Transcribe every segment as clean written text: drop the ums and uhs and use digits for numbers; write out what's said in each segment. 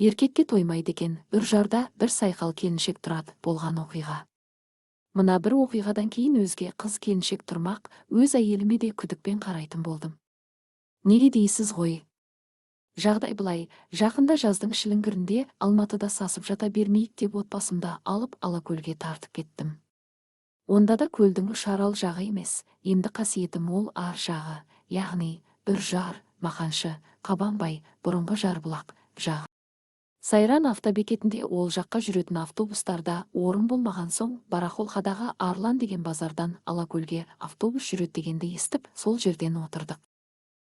Еркекке тоймайды екен, Үржарда бір сайқал келіншек тұрады болған оқиға. Мына бір оқиғадан кейін өзге қыз келіншек тұрмақ, өз әйеліме де күдікпен қарайтын болдым. Неге дейсіз ғой? Жағдай былай, жақында жаздың шіліңгірінде Алматыда сасып жата бермейік деп отбасымда алып Алакөлге тартып кеттім. Онда да көлдің Үшарал жағы емес, емді қасиеті мол ар жағы, яғни Үржар, Мақаншы, Қабанбай, бұрынғы Жарбұлақ жағы. Сайран автобекетінде ол жаққа жүретін автобустарда орын болмаған соң, Барахолқадағы Арлан деген базардан Алакөлге автобус жүреді дегенді естіп, сол жерден отырдық.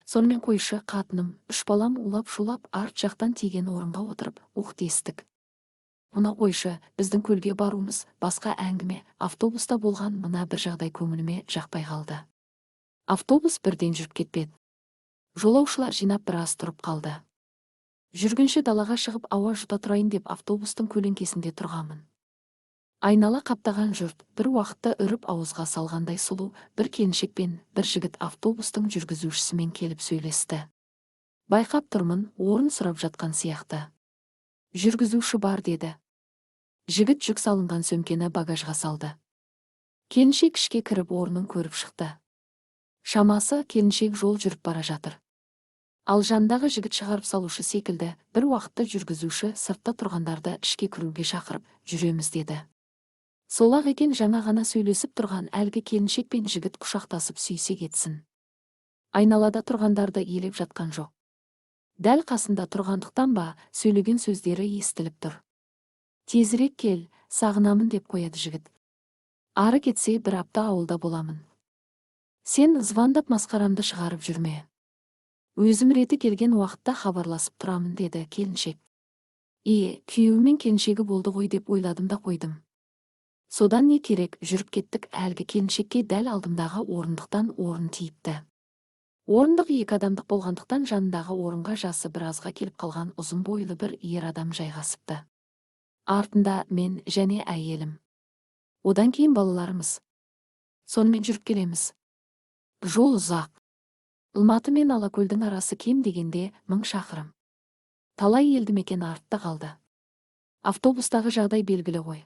Сонымен қойшы қатыным, 3 балам улап-шулап арт жақтан тиген орынға отырып, дестік. Мына қойшы, біздің көлге баруымыз басқа әңгіме, автобуста болған мына бір жағдай көңіліме жақпай қалды. Автобус бірден жүріп кетпеді. Жолаушылар жинап біраз тұрып қалды. Жүргінші далаға шығып ауа жұта тұрайын деп автобустың көлеңкесінде тұрғанмын. Айнала қаптаған жұрт бір уақытта үріп ауызға салғандай сұлу бір келіншек пен бір жігіт автобустың жүргізушісімен келіп сөйлесті. Байқап тұрмын, орын сұрап жатқан сияқты. Жүргізуші бар деді. Жігіт жүк салынған сөмкені багажға салды. Келіншек ішке кіріп орнын көріп шықты. Шамасы келіншек жол жүріп бара жатыр. Ал жандағы жігіт шығарып салушы секілді, бір уақытта жүргізуші сыртта тұрғандарды ішке кіруге шақырып, жүреміз деді. Сол-ақ екен, жаңа ғана сөйлесіп тұрған әлгі келіншек пен жігіт құшақтасып сүйсе кетсін. Айналада тұрғандарды елеп жатқан жоқ. Дәл қасында тұрғандықтан ба, сөйлеген сөздері естіліп тұр. Тезірек кел, сағынамын деп қояды жігіт. Ары кетсе бір апта ауылда боламын. Сен звондап масқарамды шығарып жүрме. Өзім реті келген уақытта хабарласып тұрамын деді келіншек. Күйеуімен келіншегі болды ғой деп ойладым да қойдым. Содан не керек, жүріп кеттік. Әлгі келіншекке дәл алдымдағы орындықтан орын тиіпті. Орындық 2 адамдық болғандықтан жанындағы орынға жасы біразға келіп қалған ұзын бойлы бір ер адам жайғасыпты. Артында мен және әйелім. Одан кейін балаларымыз. Сонымен жүріп келеміз. Жол ұзақ. Алматы мен Алакөлдің арасы кем дегенде 1000 шақырым. Талай елді мекен артта қалды. Автобустағы жағдай белгілі ғой.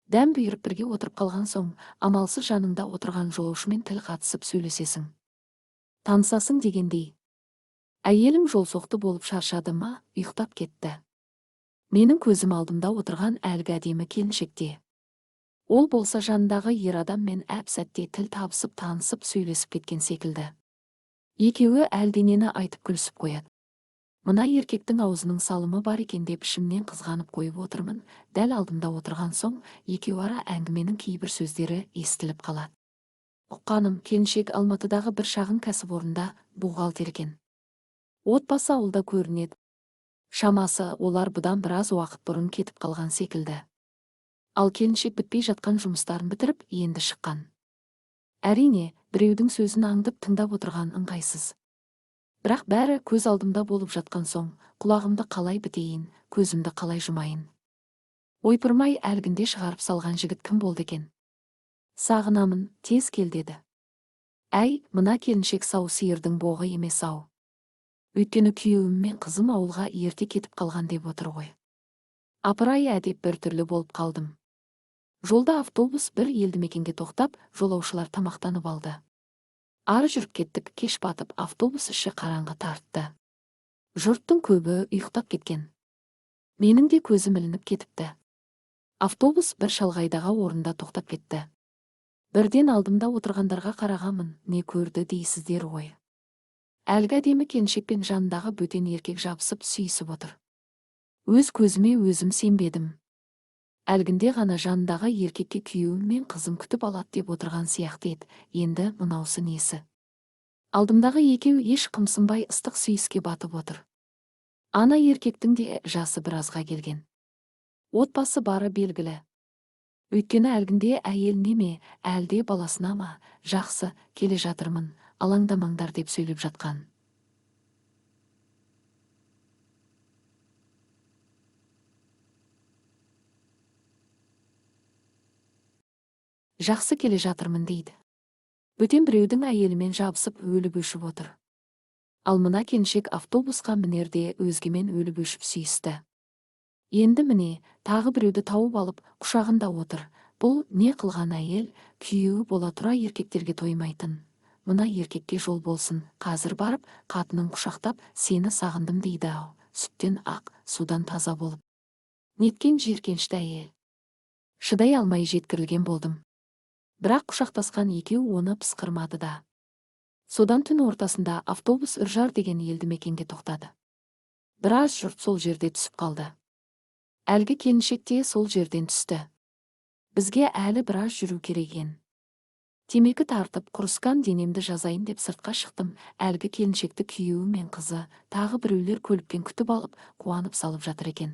Дәм бұйырып бірге отырып қалған соң, амалсыз жаныңда отырған жолаушымен тіл қатысып сөйлесесің. Танысасың дегендей. Әйелім жол соқты болып шаршады ма, ұйықтап кетті. Менің көзім алдымда отырған әлгі әдемі келіншекте. Ол болса жанындағы ер адаммен әп-сәтте тіл табысып танысып сөйлесіп кеткен секілді. Екеуі әлденені айтып күлісіп қояды. Мына еркектің аузының салымы бар екен деп ішімнен қызғанып қойып отырмын. Дәл алдымда отырған соң, екеуі ара әңгіменің кейбір сөздері естіліп қалады. Ұққаным, келіншек Алматыдағы бір шағын кәсіпорында бухгалтер екен. Отбасы ауылда көрінеді. Шамасы, олар бұдан біраз уақыт бұрын кетіп қалған секілді. Ал келіншек бітпей жатқан жұмыстарын бітіріп, енді шыққан. Әрине, біреудің сөзін аңдып тыңдап отырған ыңғайсыз. Бірақ бәрі көз алдымда болып жатқан соң, құлағымды қалай бітейін, көзімді қалай жұмайын. Ойпырмай әлгінде шығарып салған жігіт кім болды екен? Сағынамын, тез кел деді. Әй, мына келіншек сау сиырдың боғы емес ау. Өйткені күйеуім мен қызым ауылға ерте кетіп қалған деп отыр ғой. Апырай, әдеп бір түрлі болып қалдым. Жолда автобус бір елді мекенге тоқтап, жолаушылар тамақтанып алды. Ары жүріп кеттік, кеш батып, автобус іші қараңғы тартты. Жұрттың көбі ұйықтап кеткен. Менің де көзім ілініп кетіпті. Автобус бір шалғайдағы орында тоқтап кетті. Бірден алдымда отырғандарға қарағанмын, не көрді дейсіздер ғой. Әлгі әдемі келіншекпен жанындағы бөтен еркек жабысып сүйісіп отыр. Өз көзіме өзім сенбедім. Әлгінде ғана жанындағы еркекке күйеуім мен қызым күтіп алады деп отырған сияқты еді. Енді мынаусы несі? Алдымдағы екеу еш қымсынбай ыстық сүйіске батып отыр. Ана еркектің де жасы біразға келген. Отбасы бары белгілі. Өйткені әлгінде әйеліне ме, әлде баласына ма, жақсы, келе жатырмын, алаңдамаңдар деп сөйлеп жатқан. Жақсы келе жатырмын дейді. Бөтен біреудің әйелімен жабысып өліп өшіп отыр. Ал мына келіншек автобусқа мінерде өзгемен өліп өшіп сүйісті. Енді міне, тағы біреуді тауып алып, құшағында отыр. Бұл не қылған әйел, күйеуі бола тұра еркектерге тоймайтын. Мына еркекке жол болсын. Қазір барып, қатынын құшақтап, сені сағындым дейді ау. Сүттен ақ, судан таза болып. Неткен жиіркенішті әйел. Шыдай алмай жеткірілген болдым. Бірақ құшақтасқан екеуі оны пысқырмады да. Содан түн ортасында автобус Үржар деген елді мекенге тоқтады. Біраз жұрт сол жерде түсіп қалды. Әлгі келіншек те сол жерден түсті. Бізге әлі біраз жүру кереген. Темекі тартып, құрысқан денемді жазайын деп сыртқа шықтым. Әлгі келіншекті күйеуі мен қызы, тағы біреулер көлікпен күтіп алып, қуанып салып жатыр екен.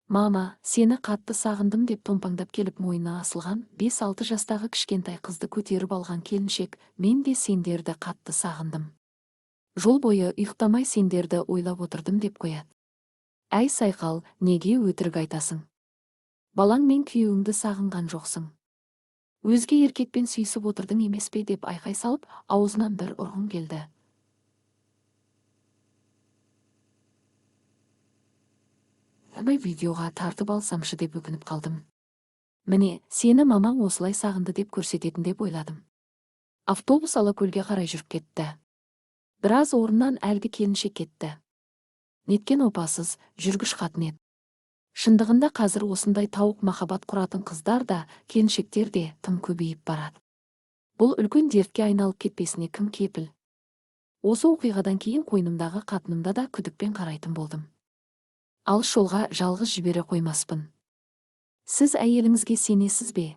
Мама, сені қатты сағындым деп томпаңдап келіп мойнына асылған 5-6 жастағы кішкентай қызды көтеріп алған келіншек, мен де сендерді қатты сағындым. Жол бойы ұйықтамай сендерді ойлап отырдым деп қояды. Әй сайқал, неге өтірік айтасың? Балаң мен күйеуіңді сағынған жоқсың. Өзге еркекпен сүйісіп отырдың емес пе деп айқай салып, аузынан бір ұрғын келді. Абай видеоға тартып алсамшы деп өкініп қалдым. Міне, сені мамаң осылай сағынды деп көрсететін деп ойладым. Автобус Алакөлге қарай жүріп кетті. Біраз орыннан әлгі келіншек кетті. Неткен опасыз, жүргіш қатын еді. Шындығында қазір осындай тауық махаббат құратын қыздар да, келіншектер де тым көбейіп барады. Бұл үлкен дертке айналып кетпесіне кім кепіл? Осы оқиғадан кейін қойнымдағы қатынымда да күдікпен қарайтын болдым. Алыс жолға жалғыз жібере қоймаспын. Сіз әйеліңізге сенесіз бе?